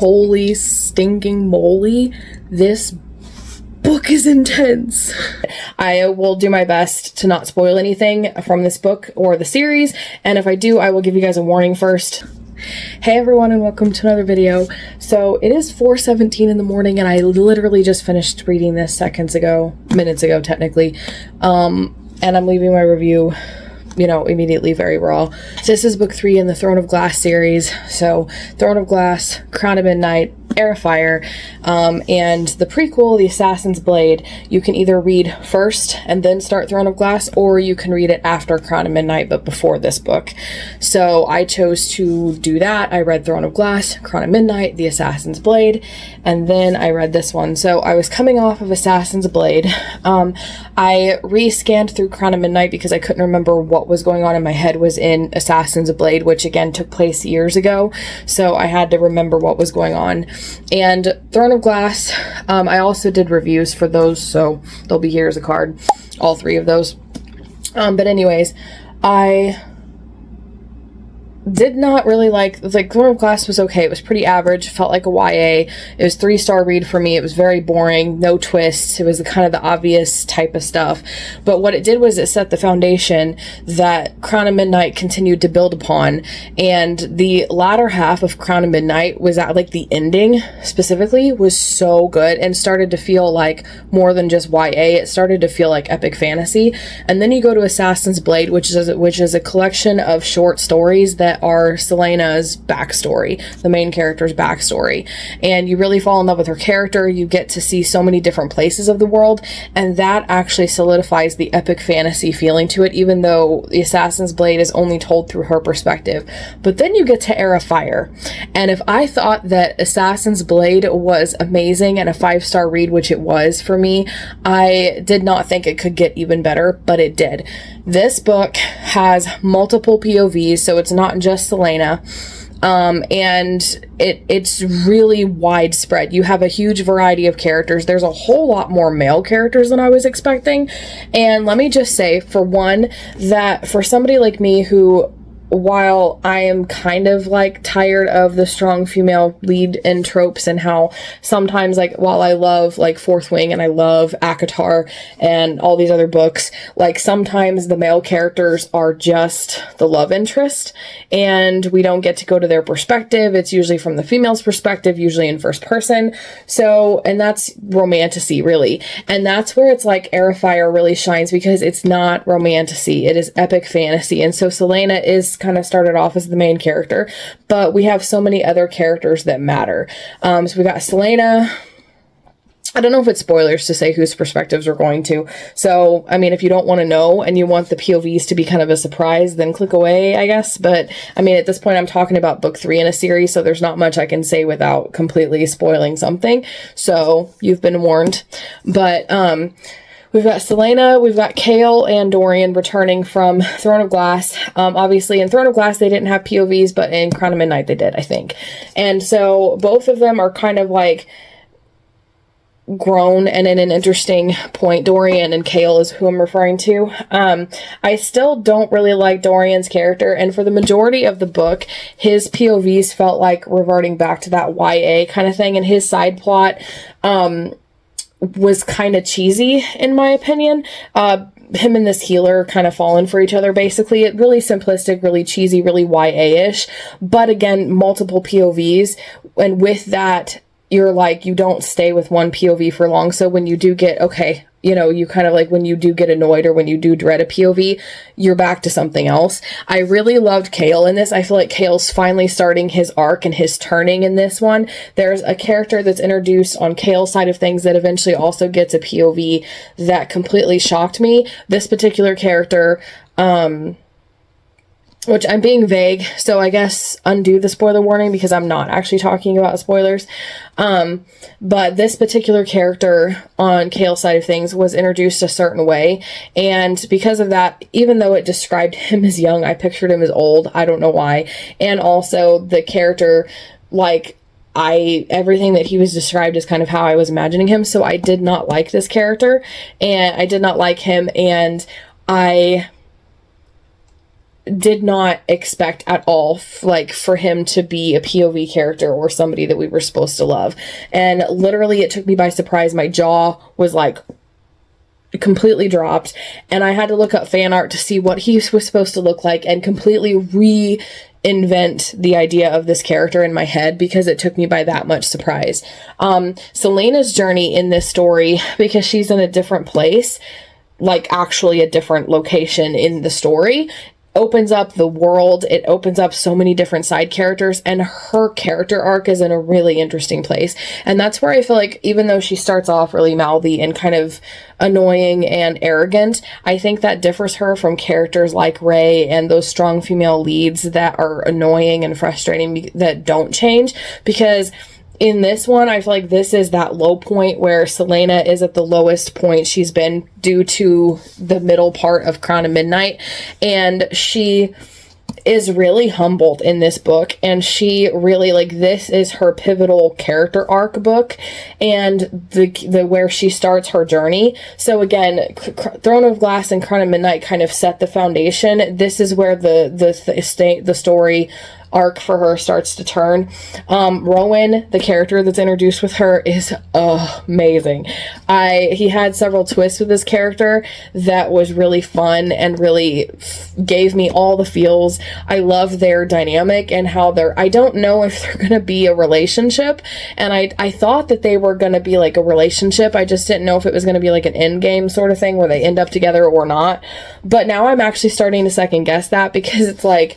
holy stinking moly, this book is intense. I will do my best to not spoil anything from this book or the series, and if I do, I will give you guys a warning first. Hey everyone, and welcome to another video. So it is 4:17 in the morning, and I literally just finished reading this minutes ago technically, and I'm leaving my review, you know, immediately very raw. So this is book 3 in the Throne of Glass series. So Throne of Glass, Crown of Midnight, Heir of Fire, and the prequel, The Assassin's Blade, you can either read first and then start Throne of Glass, or you can read it after Crown of Midnight but before this book. So I chose to do that. I read Throne of Glass, Crown of Midnight, The Assassin's Blade, and then I read this one. So I was coming off of Assassin's Blade. I re-scanned through Crown of Midnight because I couldn't remember what was going on, and my head was in Assassin's Blade, which again took place years ago, so I had to remember what was going on. And Throne of Glass, I also did reviews for those, so they'll be here as a card, all 3 of those. But anyways, I did not really like Throne of Glass was okay. It was pretty average. Felt like a YA. It was 3-star read for me. It was very boring. No twists. It was kind of the obvious type of stuff. But what it did was it set the foundation that Crown of Midnight continued to build upon. And the latter half of Crown of Midnight was at like the ending specifically was so good and started to feel like more than just YA. It started to feel like epic fantasy. And then you go to Assassin's Blade, which is a collection of short stories that are Selena's backstory, the main character's backstory, and you really fall in love with her character. You get to see so many different places of the world, and that actually solidifies the epic fantasy feeling to it, even though the Assassin's Blade is only told through her perspective. But then you get to Heir of Fire, and if I thought that Assassin's Blade was amazing and a 5-star read, which it was for me, I did not think it could get even better, but it did. This book has multiple POVs, so it's not just Selena, and it's really widespread. You have a huge variety of characters. There's a whole lot more male characters than I was expecting, and let me just say, for one, that for somebody like me who, while I am kind of like tired of the strong female lead in tropes, and how sometimes, like, while I love like Fourth Wing and I love ACOTAR and all these other books, like sometimes the male characters are just the love interest and we don't get to go to their perspective. It's usually from the female's perspective, usually in first person. So, and that's romantasy really. And that's where it's like Heir of Fire really shines, because it's not romantasy, it is epic fantasy. And so Selena is kind of started off as the main character, but we have so many other characters that matter. So we got Selena. I don't know if it's spoilers to say whose perspectives we're going to. So, I mean, if you don't want to know and you want the POVs to be kind of a surprise, then click away, I guess. But, I mean, at this point, I'm talking about book 3 in a series, so there's not much I can say without completely spoiling something. So, you've been warned. But, we've got Selena, we've got Chaol and Dorian returning from Throne of Glass. Obviously, in Throne of Glass, they didn't have POVs, but in Crown of Midnight, they did, I think. And so, both of them are kind of like grown and in an interesting point. Dorian and Chaol is who I'm referring to. I still don't really like Dorian's character, and for the majority of the book, his POVs felt like reverting back to that YA kind of thing, and his side plot, was kind of cheesy in my opinion. Him and this healer kind of falling for each other basically. It really simplistic, really cheesy, really YA-ish, but again, multiple POVs, and with that, you're like, you don't stay with one POV for long. So when you do get, okay, you know, you kind of like, when you do get annoyed or when you do dread a POV, you're back to something else. I really loved Chaol in this. I feel like Chaol's finally starting his arc and his turning in this one. There's a character that's introduced on Chaol's side of things that eventually also gets a POV that completely shocked me. This particular character, which I'm being vague, so I guess undo the spoiler warning because I'm not actually talking about spoilers. But this particular character on Chaol's side of things was introduced a certain way, and because of that, even though it described him as young, I pictured him as old. I don't know why. And also the character, like, everything that he was described is kind of how I was imagining him, so I did not like this character, and I did not like him, and I did not expect at all like for him to be a POV character or somebody that we were supposed to love. And literally it took me by surprise. My jaw was like completely dropped, and I had to look up fan art to see what he was supposed to look like and completely reinvent the idea of this character in my head, because it took me by that much surprise. Selena's journey in this story, because she's in a different place, like actually a different location in the story, opens up the world. It opens up so many different side characters, and her character arc is in a really interesting place. And that's where I feel like, even though she starts off really mouthy and kind of annoying and arrogant, I think that differs her from characters like Ray and those strong female leads that are annoying and frustrating that don't change. Because in this one, I feel like this is that low point where Selena is at the lowest point she's been due to the middle part of Crown of Midnight. And she is really humbled in this book. And she really, like, this is her pivotal character arc book, and the where she starts her journey. So again, Throne of Glass and Crown of Midnight kind of set the foundation. This is where the story arc for her starts to turn. Rowan, the character that's introduced with her, is amazing. He had several twists with this character that was really fun and really gave me all the feels. I love their dynamic and how I don't know if they're gonna be a relationship, and I thought that they were gonna be like a relationship. I just didn't know if it was gonna be like an end game sort of thing where they end up together or not. But now I'm actually starting to second guess that, because it's like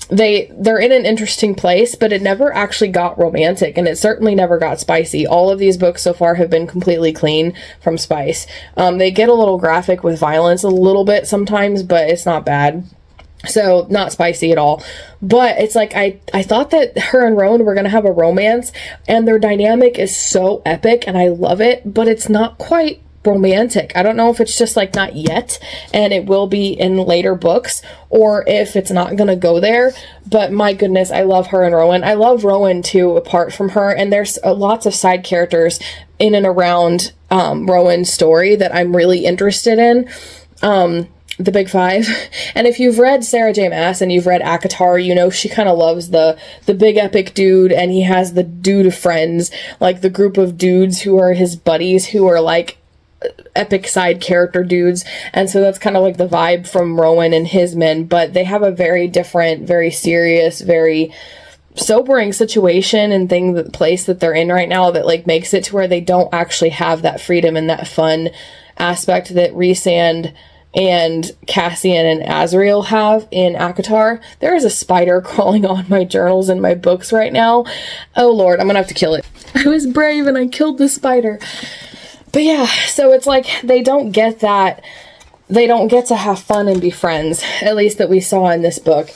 they're in an interesting place, but it never actually got romantic, and it certainly never got spicy. All of these books so far have been completely clean from spice. They get a little graphic with violence a little bit sometimes, but it's not bad. So not spicy at all. But it's like I thought that her and Rowan were going to have a romance, and their dynamic is so epic and I love it, but it's not quite romantic. I don't know if it's just like not yet, and it will be in later books, or if it's not gonna go there. But my goodness, I love her and Rowan. I love Rowan too, apart from her, and there's lots of side characters in and around Rowan's story that I'm really interested in. The Big Five. And if you've read Sara J. Maas and you've read ACOTAR, you know she kind of loves the big epic dude, and he has the dude of friends, like the group of dudes who are his buddies, who are like epic side character dudes. And so that's kind of like the vibe from Rowan and his men, but they have a very different, very serious, very sobering situation and place that they're in right now, that like makes it to where they don't actually have that freedom and that fun aspect that Rhysand and Cassian and Azriel have in ACOTAR. There is a spider crawling on my journals and my books right now. Oh Lord, I'm gonna have to kill it. I was brave and I killed the spider. But yeah, so it's like they don't get that. They don't get to have fun and be friends, at least that we saw in this book.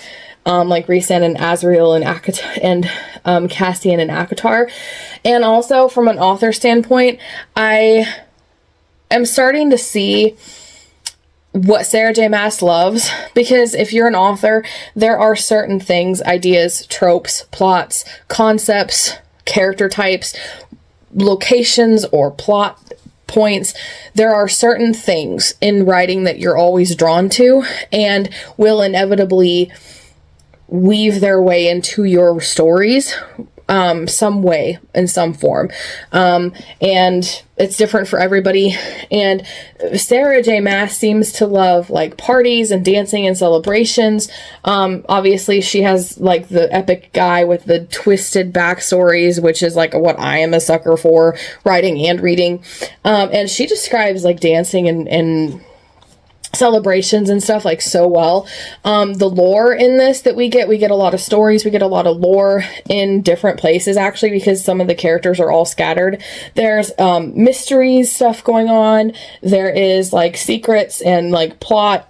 Like Rhysand and Azriel and Cassian and ACOTAR. And also from an author standpoint, I am starting to see what Sara J. Maas loves, because if you're an author, there are certain things, ideas, tropes, plots, concepts, character types, locations, or plot points. There are certain things in writing that you're always drawn to and will inevitably weave their way into your stories some way, in some form. And it's different for everybody. And Sara J. Maas seems to love like parties and dancing and celebrations. Obviously she has like the epic guy with the twisted backstories, which is like what I am a sucker for, writing and reading. And she describes like dancing and celebrations and stuff like so well. The lore in this that we get a lot of stories, we get a lot of lore in different places actually, because some of the characters are all scattered. There's mysteries stuff going on, there is like secrets and like political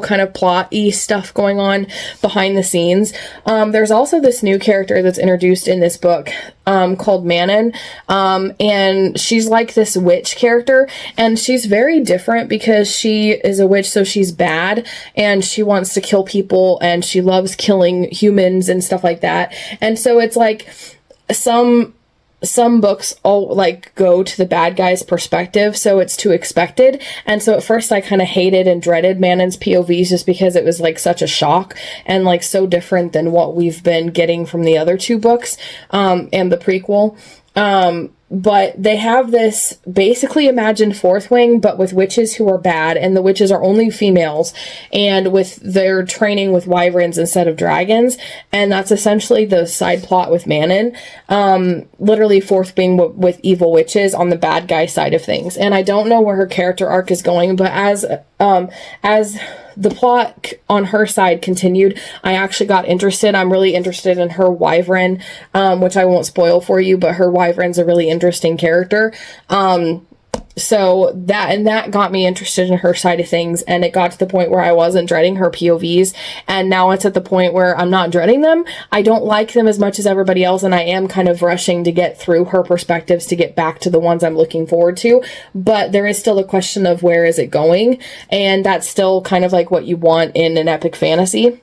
kind of plot-y stuff going on behind the scenes. There's also this new character that's introduced in this book called Manon, and she's like this witch character, and she's very different because she is a witch, so she's bad and she wants to kill people and she loves killing humans and stuff like that. And so it's like some some books all like go to the bad guy's perspective, so it's too expected. And so at first I kind of hated and dreaded Manon's POVs just because it was like such a shock and like so different than what we've been getting from the other two books and the prequel. But they have this basically imagined fourth wing, but with witches who are bad, and the witches are only females, and with their training with wyverns instead of dragons, and that's essentially the side plot with Manon. Literally fourth wing with evil witches on the bad guy side of things. And I don't know where her character arc is going, but as the plot on her side continued, I actually got interested. I'm really interested in her wyvern, which I won't spoil for you, but her wyvern's a really interesting character. So that got me interested in her side of things, and it got to the point where I wasn't dreading her POVs, and now it's at the point where I'm not dreading them. I don't like them as much as everybody else, and I am kind of rushing to get through her perspectives to get back to the ones I'm looking forward to, but there is still a question of where is it going, and that's still kind of like what you want in an epic fantasy.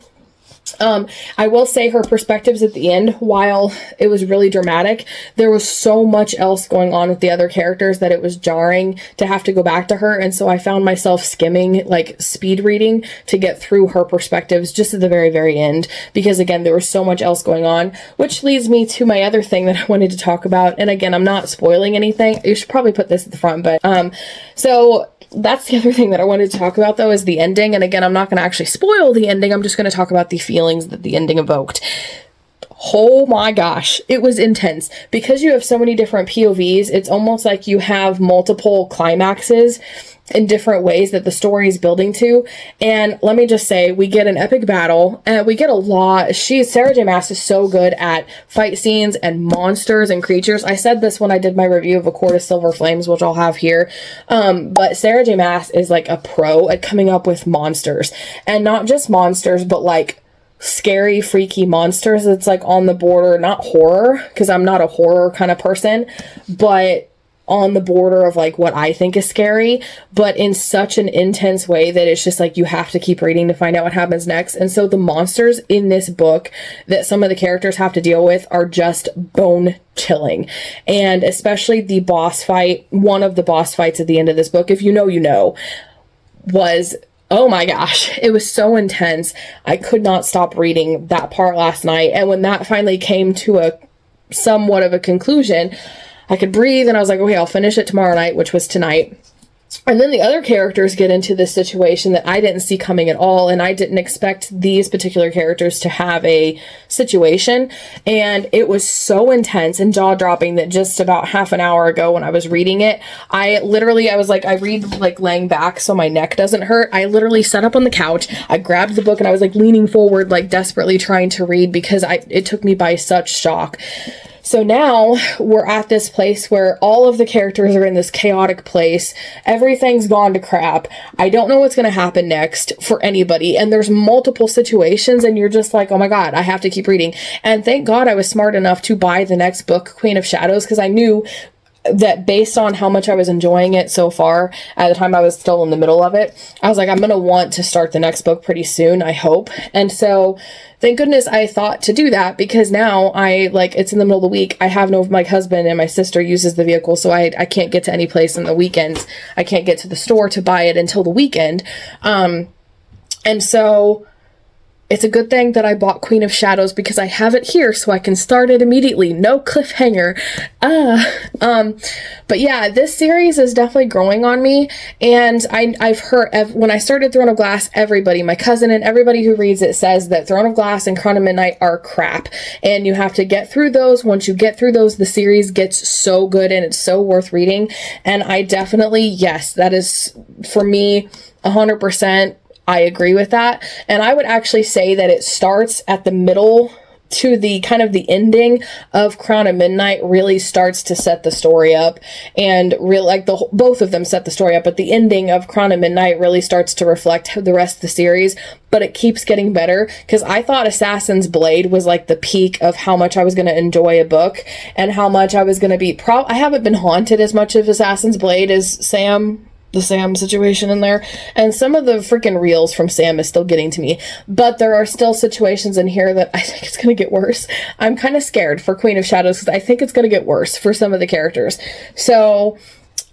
I will say her perspectives at the end, while it was really dramatic, there was so much else going on with the other characters that it was jarring to have to go back to her. And so I found myself skimming, like speed reading to get through her perspectives just at the very, very end, because again, there was so much else going on, which leads me to my other thing that I wanted to talk about. And again, I'm not spoiling anything. You should probably put this at the front, but, so that's the other thing that I wanted to talk about, though, is the ending. And again, I'm not going to actually spoil the ending. I'm just going to talk about the feelings that the ending evoked. Oh my gosh, it was intense. Because you have so many different POVs, it's almost like you have multiple climaxes in different ways that the story is building to. And let me just say, we get an epic battle, and we get a lot. Sara J Maas is so good at fight scenes and monsters and creatures. I said this when I did my review of A Court of Silver Flames, which I'll have here. But Sara J Maas is like a pro at coming up with monsters, and not just monsters, but like scary, freaky monsters. It's like on the border, not horror, because I'm not a horror kind of person, but on the border of like what I think is scary, but in such an intense way that it's just like you have to keep reading to find out what happens next. And so the monsters in this book that some of the characters have to deal with are just bone chilling. And especially the boss fight, one of the boss fights at the end of this book, if you know, you know, was, oh my gosh, it was so intense. I could not stop reading that part last night. And when that finally came to a somewhat of a conclusion, I could breathe, and I was like, okay, I'll finish it tomorrow night, which was tonight. And then the other characters get into this situation that I didn't see coming at all, and I didn't expect these particular characters to have a situation. And it was so intense and jaw-dropping that just about half an hour ago when I was reading it, I was like, I read like laying back so my neck doesn't hurt. I literally sat up on the couch, I grabbed the book, and I was like leaning forward, like desperately trying to read because it took me by such shock. So now we're at this place where all of the characters are in this chaotic place. Everything's gone to crap. I don't know what's going to happen next for anybody. And there's multiple situations, and you're just like, oh my God, I have to keep reading. And thank God I was smart enough to buy the next book, Queen of Shadows, because I knew that based on how much I was enjoying it so far, at the time I was still in the middle of it, I was like, I'm going to want to start the next book pretty soon, I hope. And so thank goodness I thought to do that, because now it's in the middle of the week. I have my husband and my sister uses the vehicle, so I can't get to any place on the weekends. I can't get to the store to buy it until the weekend. And so it's a good thing that I bought Queen of Shadows, because I have it here so I can start it immediately. No cliffhanger. But yeah, this series is definitely growing on me. And I've heard, when I started Throne of Glass, everybody, my cousin and everybody who reads it says that Throne of Glass and Crown of Midnight are crap. And you have to get through those. Once you get through those, the series gets so good and it's so worth reading. And I definitely, yes, that is for me 100%. I agree with that. And I would actually say that it starts at the middle to the kind of the ending of Crown of Midnight really starts to set the story up, and both of them set the story up, but the ending of Crown of Midnight really starts to reflect the rest of the series, but it keeps getting better, because I thought Assassin's Blade was like the peak of how much I was going to enjoy a book and how much I was going to be I haven't been haunted as much of Assassin's Blade as Sam the Sam situation in there. And some of the freaking reels from Sam is still getting to me. But there are still situations in here that I think it's going to get worse. I'm kind of scared for Queen of Shadows because I think it's going to get worse for some of the characters. So,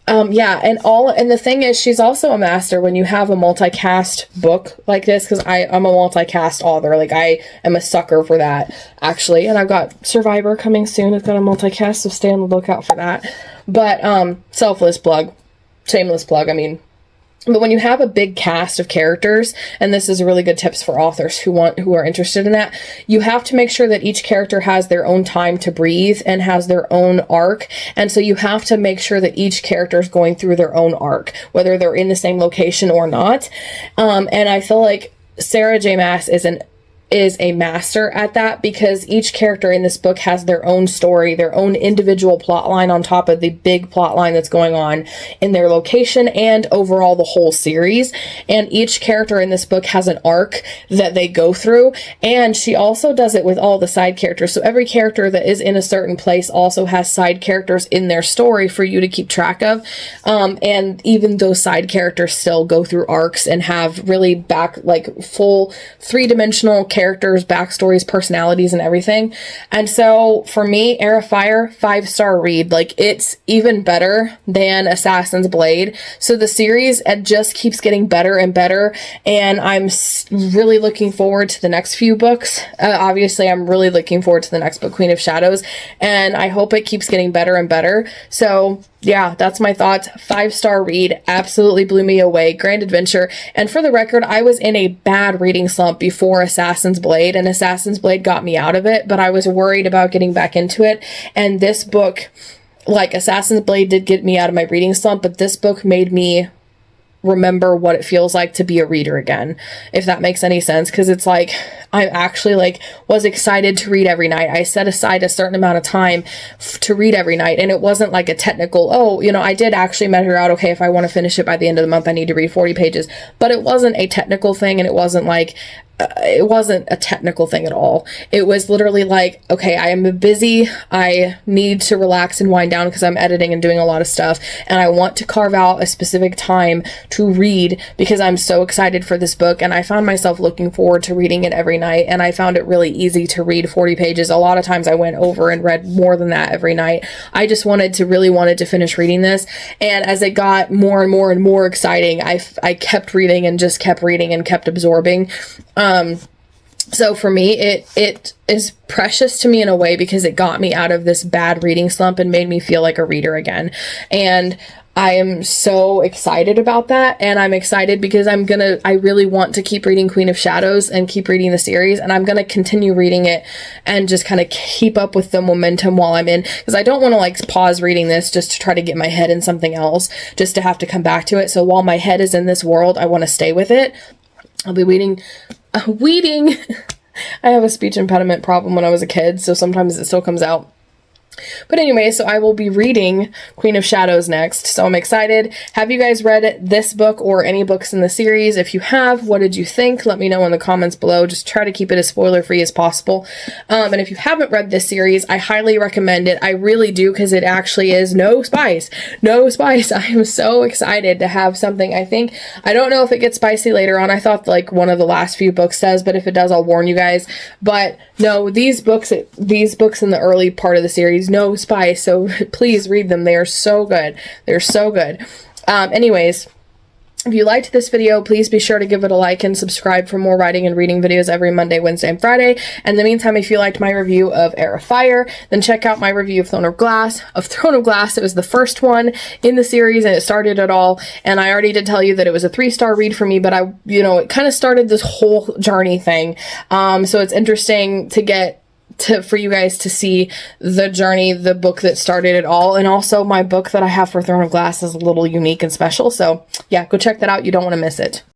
yeah, and the thing is, she's also a master when you have a multicast book like this, because I'm a multicast author. Like, I am a sucker for that, actually. And I've got Survivor coming soon. It's got a multicast, so stay on the lookout for that. But, selfless plug. Shameless plug, I mean. But when you have a big cast of characters, and this is really good tips for authors who are interested in that, you have to make sure that each character has their own time to breathe and has their own arc. And so you have to make sure that each character is going through their own arc, whether they're in the same location or not. And I feel like Sara J. Maas is a master at that, because each character in this book has their own story, their own individual plot line on top of the big plot line that's going on in their location and overall the whole series. And each character in this book has an arc that they go through, and she also does it with all the side characters. So every character that is in a certain place also has side characters in their story for you to keep track of. And even those side characters still go through arcs and have really full three-dimensional characters, backstories, personalities, and everything. And so for me, Heir of Fire, 5-star read. Like, it's even better than Assassin's Blade. So the series, it just keeps getting better and better, and I'm really looking forward to the next few books. Obviously, I'm really looking forward to the next book, Queen of Shadows, and I hope it keeps getting better and better. So yeah, that's my thoughts. 5-star read. Absolutely blew me away. Grand adventure. And for the record, I was in a bad reading slump before Assassin's Blade, and Assassin's Blade got me out of it, but I was worried about getting back into it. And this book, like Assassin's Blade did get me out of my reading slump, but this book made me remember what it feels like to be a reader again, if that makes any sense. Because it's like, I actually was excited to read every night. I set aside a certain amount of time to read every night, and it wasn't like a technical, I did actually measure out, okay, if I want to finish it by the end of the month, I need to read 40 pages, but it wasn't a technical thing, and it wasn't a technical thing at all. It was literally like, okay, I am busy, I need to relax and wind down because I'm editing and doing a lot of stuff, and I want to carve out a specific time to read because I'm so excited for this book. And I found myself looking forward to reading it every night, and I found it really easy to read 40 pages. A lot of times I went over and read more than that every night. I just wanted to finish reading this, and as it got more and more and more exciting, I kept reading and just kept reading and kept absorbing. So for me, it is precious to me in a way because it got me out of this bad reading slump and made me feel like a reader again. And I am so excited about that. And I'm excited because I really want to keep reading Queen of Shadows and keep reading the series. And I'm going to continue reading it and just kind of keep up with the momentum while I'm in, because I don't want to pause reading this just to try to get my head in something else, just to have to come back to it. So while my head is in this world, I want to stay with it. I'll be weeding. I have a speech impediment problem when I was a kid, so sometimes it still comes out. But anyway, so I will be reading Queen of Shadows next, so I'm excited. Have you guys read this book or any books in the series? If you have, what did you think? Let me know in the comments below. Just try to keep it as spoiler-free as possible. And if you haven't read this series, I highly recommend it. I really do, because it actually is no spice. No spice. I am so excited to have something. I don't know if it gets spicy later on. I thought one of the last few books does, but if it does, I'll warn you guys. But no, these books in the early part of the series, no spice, so please read them. They are so good. They're so good. Anyways, if you liked this video, please be sure to give it a like and subscribe for more writing and reading videos every Monday, Wednesday, and Friday. And in the meantime, if you liked my review of Heir of Fire, then check out my review of Throne of Glass. It was the first one in the series, and it started it all. And I already did tell you that it was a 3-star read for me, but it kind of started this whole journey thing. So it's interesting for you guys to see the journey, the book that started it all. And also my book that I have for Throne of Glass is a little unique and special. So yeah, go check that out. You don't want to miss it.